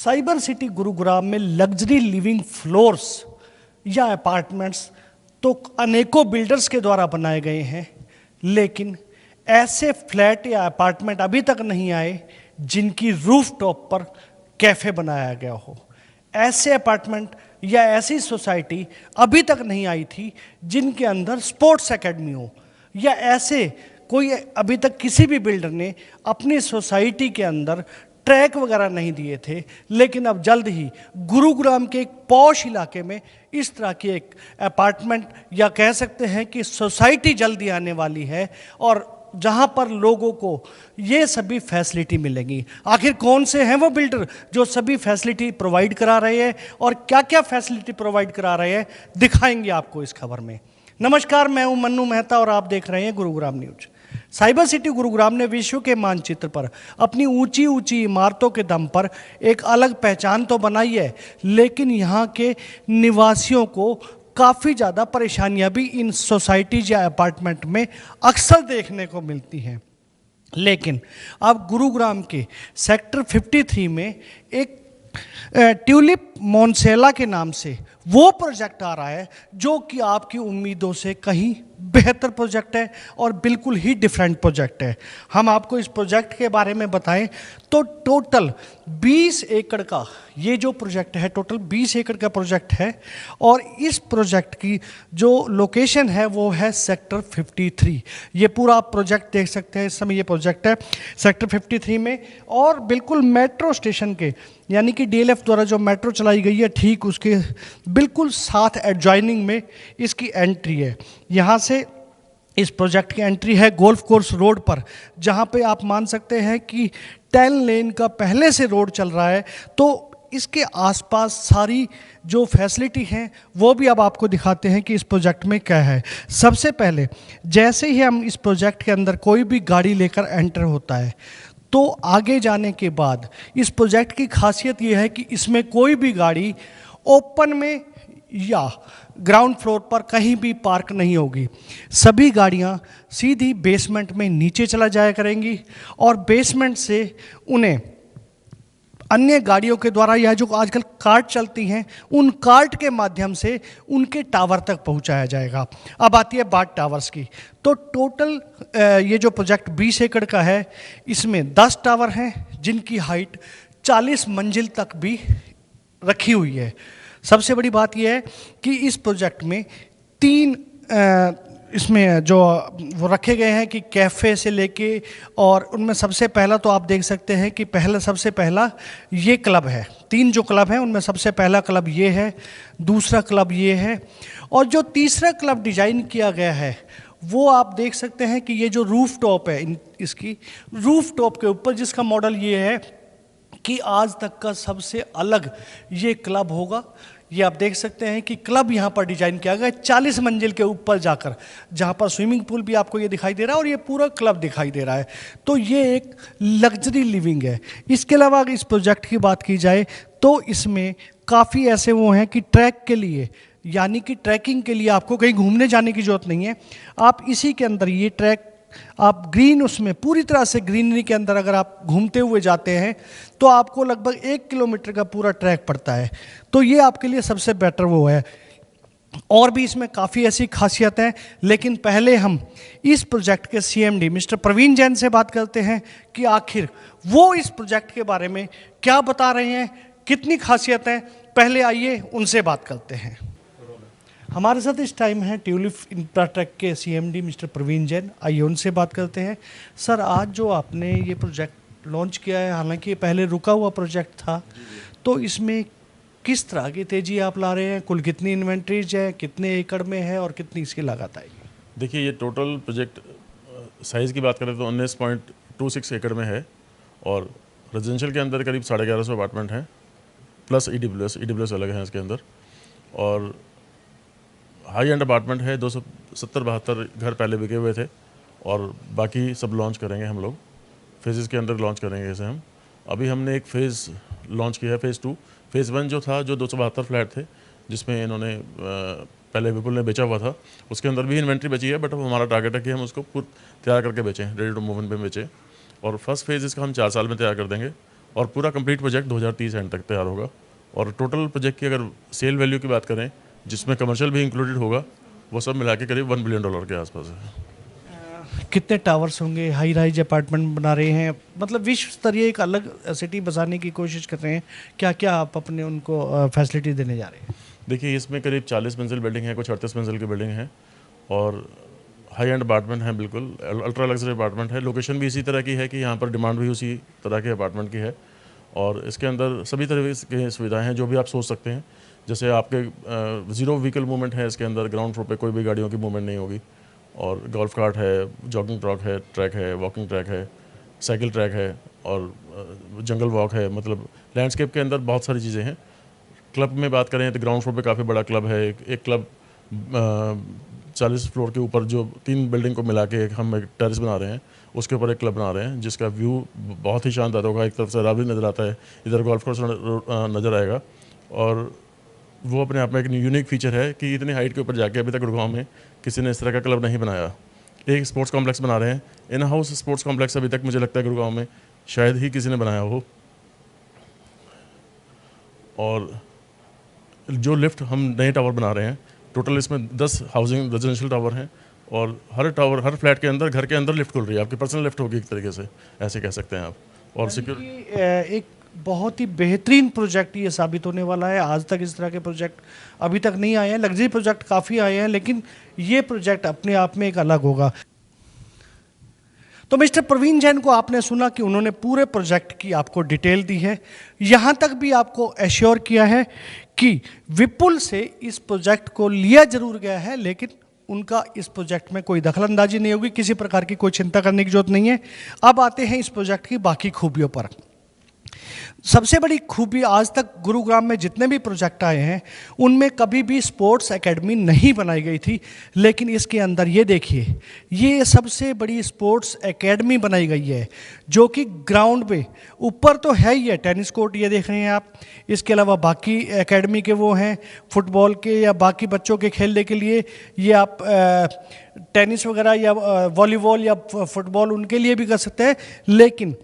Cyber city Gurugram में luxury living floors या apartments तो अनेकों बिल्डर्स के द्वारा बनाए गए हैं, लेकिन ऐसे फ्लैट या अपार्टमेंट अभी तक नहीं आए जिनकी रूफ टॉप पर कैफ़े बनाया गया हो। ऐसे अपार्टमेंट या ऐसी सोसाइटी अभी तक नहीं आई थी जिनके अंदर स्पोर्ट्स एकेडमी हो, या ऐसे कोई अभी तक किसी भी बिल्डर ने अपनी सोसाइटी के अंदर ट्रैक वगैरह नहीं दिए थे। लेकिन अब जल्द ही गुरुग्राम के एक पॉश इलाके में इस तरह की एक अपार्टमेंट या कह सकते हैं कि सोसाइटी जल्दी आने वाली है, और जहां पर लोगों को ये सभी फैसिलिटी मिलेंगी। आखिर कौन से हैं वो बिल्डर जो सभी फैसिलिटी प्रोवाइड करा रहे हैं और क्या क्या फैसिलिटी प्रोवाइड करा रहे हैं, दिखाएंगे आपको इस खबर में। नमस्कार, मैं हूं मन्नू मेहता और आप देख रहे हैं Gurugram news. Cyber city Gurugram ने विश्व के मानचित्र पर अपनी ऊंची ऊंची इमारतों के दम पर एक अलग पहचान तो बनाई है, लेकिन यहाँ के निवासियों को काफ़ी ज़्यादा परेशानियां भी इन सोसाइटीज या अपार्टमेंट में अक्सर देखने को मिलती हैं। लेकिन अब गुरुग्राम के सेक्टर 53 में एक ट्यूलिप मोन्सेला के नाम से वो प्रोजेक्ट आ रहा है जो कि आपकी उम्मीदों से कहीं बेहतर प्रोजेक्ट है और बिल्कुल ही डिफरेंट प्रोजेक्ट है। हम आपको इस प्रोजेक्ट के बारे में बताएं तो टोटल 20 एकड़ का ये जो प्रोजेक्ट है, टोटल 20 एकड़ का प्रोजेक्ट है, और इस प्रोजेक्ट की जो लोकेशन है वो है सेक्टर 53। ये पूरा आप प्रोजेक्ट देख सकते हैं। इस समय ये प्रोजेक्ट है सेक्टर 53 में, और बिल्कुल मेट्रो स्टेशन के यानी कि डीएलएफ द्वारा जो मेट्रो चलाई गई है ठीक उसके बिल्कुल साथ एडजॉइनिंग में इसकी एंट्री है। यहाँ से इस प्रोजेक्ट की एंट्री है गोल्फ कोर्स रोड पर, जहाँ पे आप मान सकते हैं कि 10 लेन का पहले से रोड चल रहा है। तो इसके आसपास सारी जो फैसिलिटी हैं वो भी अब आपको दिखाते हैं कि इस प्रोजेक्ट में क्या है। सबसे पहले जैसे ही हम इस प्रोजेक्ट के अंदर कोई भी गाड़ी लेकर एंटर होता है तो आगे जाने के बाद इस प्रोजेक्ट की खासियत ये है कि इसमें कोई भी गाड़ी ओपन में या ग्राउंड फ्लोर पर कहीं भी पार्क नहीं होगी। सभी गाड़ियां सीधी बेसमेंट में नीचे चला जाया करेंगी, और बेसमेंट से उन्हें अन्य गाड़ियों के द्वारा या जो आजकल कार्ट चलती हैं उन कार्ट के माध्यम से उनके टावर तक पहुंचाया जाएगा। अब आती है बात टावर्स की। तो टोटल ये जो प्रोजेक्ट 20 एकड़ का है, इसमें 10 टावर हैं जिनकी हाइट 40 मंजिल तक भी रखी हुई है। सबसे बड़ी बात यह है कि इस प्रोजेक्ट में 3 इसमें जो वो रखे गए हैं कि कैफ़े से लेके, और उनमें सबसे पहला तो आप देख सकते हैं कि सबसे पहला ये क्लब है। 3 जो क्लब हैं उनमें सबसे पहला क्लब ये है, दूसरा क्लब ये है, और जो तीसरा क्लब डिजाइन किया गया है वो आप देख सकते हैं कि ये जो रूफ टॉप है, इसकी रूफ टॉप के ऊपर जिसका मॉडल ये है कि आज तक का सबसे अलग ये क्लब होगा। ये आप देख सकते हैं कि क्लब यहाँ पर डिजाइन किया गया है 40 मंजिल के ऊपर जाकर, जहाँ पर स्विमिंग पूल भी आपको ये दिखाई दे रहा है और ये पूरा क्लब दिखाई दे रहा है। तो ये एक लग्जरी लिविंग है। इसके अलावा अगर इस प्रोजेक्ट की बात की जाए तो इसमें काफ़ी ऐसे वो हैं कि ट्रैक के लिए यानी कि ट्रैकिंग के लिए आपको कहीं घूमने जाने की ज़रूरत नहीं है। आप इसी के अंदर ये ट्रैक आप ग्रीन उसमें पूरी तरह से ग्रीनरी के अंदर अगर आप घूमते हुए जाते हैं तो आपको लगभग 1 किलोमीटर का पूरा ट्रैक पड़ता है। तो ये आपके लिए सबसे बेटर वो है। और भी इसमें काफ़ी ऐसी खासियत है, लेकिन पहले हम इस प्रोजेक्ट के सीएमडी मिस्टर प्रवीण जैन से बात करते हैं कि आखिर वो इस प्रोजेक्ट के बारे में क्या बता रहे हैं, कितनी खासियत है। पहले आइए उनसे बात करते हैं। हमारे साथ इस टाइम है ट्यूलिप इंफ्राटेक के सीएमडी मिस्टर प्रवीण जैन। आइए उनसे बात करते हैं। सर, आज जो आपने ये प्रोजेक्ट लॉन्च किया है, हालांकि ये पहले रुका हुआ प्रोजेक्ट था, तो इसमें किस तरह की तेजी आप ला रहे हैं? कुल कितनी इन्वेंट्रीज है, कितने एकड़ में है और कितनी इसकी लागत आएगी? देखिए, ये टोटल प्रोजेक्ट साइज़ की बात करें तो 19.26 एकड़ में है, और रेजिडेंशियल के अंदर करीब 1150 अपार्टमेंट हैं, प्लस ईडब्ल्यूएस अलग हैं इसके अंदर, और हाई एंड अपार्टमेंट है। 270-72 घर पहले बिके हुए थे, और बाकी सब लॉन्च करेंगे हम लोग। फेजेस के अंदर लॉन्च करेंगे इसे हम। अभी हमने एक फ़ेज़ लॉन्च किया है, फ़ेज़ 2। फ़ेज़ 1 जो था, जो 272 फ्लैट थे, जिसमें इन्होंने पहले विपुल ने बेचा हुआ था, उसके अंदर भी इन्वेंट्री बची है, बट अब हमारा टारगेट है कि हम उसको खुद तैयार करके बेचें, रेडी टू मूव इन पे बेचें। और फर्स्ट फेज़ इसका हम 4 साल में तैयार कर देंगे, और पूरा कंप्लीट प्रोजेक्ट 2030 एंड तक तैयार होगा। और टोटल प्रोजेक्ट की अगर सेल वैल्यू की बात करें, जिसमें कमर्शियल भी इंक्लूडेड होगा, वो सब मिला के करीब $1 बिलियन के आसपास है। कितने टावर्स होंगे? हाई राइज अपार्टमेंट बना रहे हैं, मतलब विश्व स्तरीय एक अलग सिटी बसाने की कोशिश कर रहे हैं। क्या क्या आप अपने उनको फैसिलिटी देने जा रहे हैं? देखिए, इसमें करीब 40 मंजिल बिल्डिंग है, कुछ 38 मंजिल की बिल्डिंग है, और हाई एंड अपार्टमेंट है, बिल्कुल अल्ट्रा लग्जरी अपार्टमेंट है। लोकेशन भी इसी तरह की है कि यहाँ पर डिमांड भी उसी तरह के अपार्टमेंट की है, और इसके अंदर सभी तरह की सुविधाएं हैं जो भी आप सोच सकते हैं। जैसे आपके ज़ीरो व्हीकल मूवमेंट है इसके अंदर, ग्राउंड फ्लोर पे कोई भी गाड़ियों की मूवमेंट नहीं होगी, और गोल्फ कार्ट है, जॉगिंग ट्रैक है, वॉकिंग ट्रैक है, साइकिल ट्रैक है, और जंगल वॉक है। मतलब लैंडस्केप के अंदर बहुत सारी चीज़ें हैं। क्लब में बात करें तो ग्राउंड फ्लोर पे काफ़ी बड़ा क्लब है। एक क्लब 40 फ्लोर के ऊपर जो 3 बिल्डिंग को मिला के हम एक टेरेस बना रहे हैं, उसके ऊपर एक क्लब बना रहे हैं जिसका व्यू बहुत ही शानदार होगा। एक तरफ से रावली नज़र आता है, इधर गोल्फ कोर्स नज़र आएगा, और वो अपने आप में एक यूनिक फीचर है कि इतनी हाइट के ऊपर जाके अभी तक गुड़गांव में किसी ने इस तरह का क्लब नहीं बनाया। एक स्पोर्ट्स कॉम्प्लेक्स बना रहे हैं, इन हाउस स्पोर्ट्स कॉम्प्लेक्स अभी तक मुझे लगता है गुड़गांव में शायद ही किसी ने बनाया हो। और जो लिफ्ट हम नए टावर बना रहे हैं, टोटल इसमें 10 हाउसिंग रेजिडेंशियल टावर हैं, और हर फ्लैट के अंदर, घर के अंदर लिफ्ट खुल रही है। आपकी पर्सनल लिफ्ट होगी एक तरीके से, ऐसे कह सकते हैं आप। और सिक्योर एक बहुत ही बेहतरीन प्रोजेक्ट ये साबित होने वाला है। आज तक इस तरह के प्रोजेक्ट अभी तक नहीं आए हैं। लग्जरी प्रोजेक्ट काफ़ी आए हैं, लेकिन ये प्रोजेक्ट अपने आप में एक अलग होगा। तो मिस्टर प्रवीण जैन को आपने सुना कि उन्होंने पूरे प्रोजेक्ट की आपको डिटेल दी है। यहाँ तक भी आपको एश्योर किया है कि विपुल से इस प्रोजेक्ट को लिया जरूर गया है, लेकिन उनका इस प्रोजेक्ट में कोई दखलंदाजी नहीं होगी, किसी प्रकार की कोई चिंता करने की जरूरत नहीं है। अब आते हैं इस प्रोजेक्ट की बाकी खूबियों पर। सबसे बड़ी खूबी, आज तक गुरुग्राम में जितने भी प्रोजेक्ट आए हैं उनमें कभी भी स्पोर्ट्स एकेडमी नहीं बनाई गई थी, लेकिन इसके अंदर ये देखिए, ये सबसे बड़ी स्पोर्ट्स एकेडमी बनाई गई है, जो कि ग्राउंड पे ऊपर तो है ही है, टेनिस कोर्ट ये देख रहे हैं आप। इसके अलावा बाकी एकेडमी के वो हैं, फुटबॉल के या बाकी बच्चों के खेलने के लिए, ये आप टेनिस वगैरह या वॉलीबॉल या फुटबॉल उनके लिए भी कर सकते हैं। लेकिन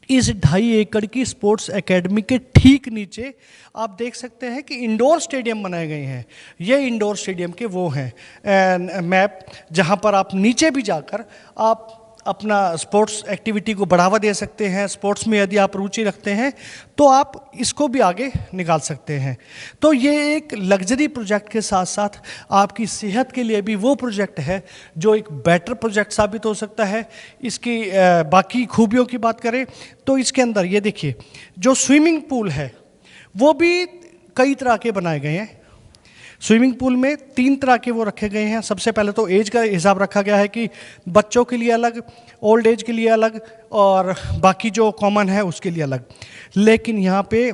इस 2.5 एकड़ की स्पोर्ट्स एकेडमी के ठीक नीचे आप देख सकते हैं कि इंडोर स्टेडियम बनाए गए हैं। ये इंडोर स्टेडियम के वो हैं मैप, जहां पर आप नीचे भी जाकर आप अपना स्पोर्ट्स एक्टिविटी को बढ़ावा दे सकते हैं। स्पोर्ट्स में यदि आप रुचि रखते हैं तो आप इसको भी आगे निकाल सकते हैं। तो ये एक लग्जरी प्रोजेक्ट के साथ साथ आपकी सेहत के लिए भी वो प्रोजेक्ट है जो एक बेटर प्रोजेक्ट साबित हो सकता है। इसकी बाकी खूबियों की बात करें तो इसके अंदर ये देखिए, जो स्विमिंग पूल है वो भी कई तरह के बनाए गए हैं। स्विमिंग पूल में 3 तरह के वो रखे गए हैं। सबसे पहले तो एज का हिसाब रखा गया है कि बच्चों के लिए अलग, ओल्ड एज के लिए अलग, और बाकी जो कॉमन है उसके लिए अलग। लेकिन यहाँ पे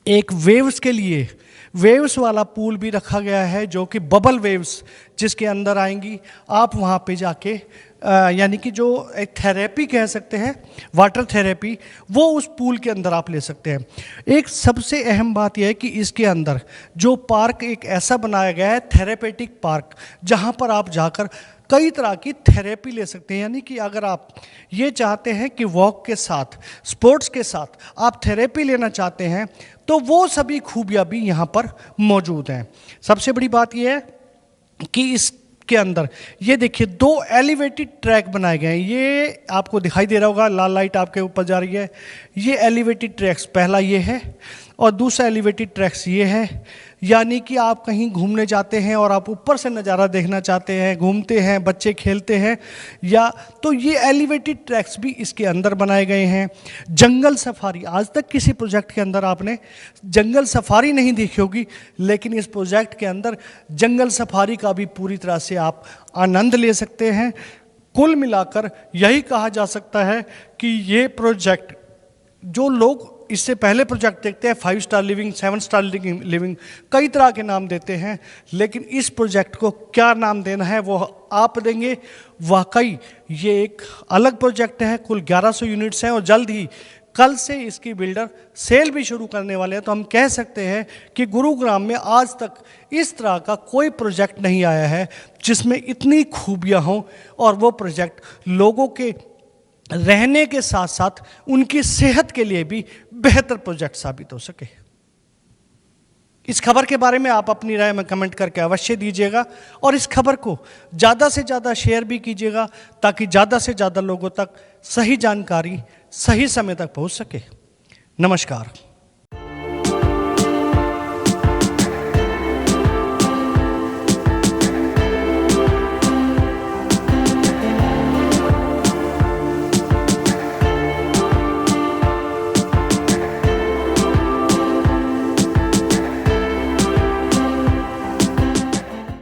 एक वेव्स के लिए वेव्स वाला पूल भी रखा गया है, जो कि बबल वेव्स जिसके अंदर आएंगी, आप वहाँ पे जाके यानी कि जो एक थेरेपी कह सकते हैं, वाटर थेरेपी, वो उस पूल के अंदर आप ले सकते हैं। एक सबसे अहम बात यह है कि इसके अंदर जो पार्क एक ऐसा बनाया गया है, थेरेपेटिक पार्क, जहाँ पर आप जाकर कई तरह की थेरेपी ले सकते हैं। यानी कि अगर आप ये चाहते हैं कि वॉक के साथ, स्पोर्ट्स के साथ आप थेरेपी लेना चाहते हैं, तो वो सभी खूबियाँ भी यहाँ पर मौजूद हैं। सबसे बड़ी बात यह है कि इसके अंदर ये देखिए 2 एलिवेटेड ट्रैक बनाए गए हैं। ये आपको दिखाई दे रहा होगा, लाल लाइट आपके ऊपर जा रही है। ये एलिवेटेड ट्रैक्स, पहला ये है और दूसरा एलिवेटेड ट्रैक्स ये है। यानी कि आप कहीं घूमने जाते हैं और आप ऊपर से नज़ारा देखना चाहते हैं, घूमते हैं, बच्चे खेलते हैं, या तो ये एलिवेटेड ट्रैक्स भी इसके अंदर बनाए गए हैं। जंगल सफारी, आज तक किसी प्रोजेक्ट के अंदर आपने जंगल सफारी नहीं देखी होगी, लेकिन इस प्रोजेक्ट के अंदर जंगल सफारी का भी पूरी तरह से आप आनंद ले सकते हैं। कुल मिलाकर यही कहा जा सकता है कि ये प्रोजेक्ट, जो लोग इससे पहले प्रोजेक्ट देखते हैं 5 स्टार लिविंग, 7 स्टार लिविंग, कई तरह के नाम देते हैं, लेकिन इस प्रोजेक्ट को क्या नाम देना है वो आप देंगे। वाकई ये एक अलग प्रोजेक्ट है। कुल 1100 यूनिट्स हैं और जल्द ही कल से इसकी बिल्डर सेल भी शुरू करने वाले हैं। तो हम कह सकते हैं कि गुरुग्राम में आज तक इस तरह का कोई प्रोजेक्ट नहीं आया है जिसमें इतनी खूबियाँ हों, और वो प्रोजेक्ट लोगों के रहने के साथ साथ उनकी सेहत के लिए भी बेहतर प्रोजेक्ट साबित हो सके। इस खबर के बारे में आप अपनी राय में कमेंट करके अवश्य दीजिएगा और इस खबर को ज़्यादा से ज़्यादा शेयर भी कीजिएगा ताकि ज़्यादा से ज़्यादा लोगों तक सही जानकारी सही समय तक पहुंच सके। नमस्कार।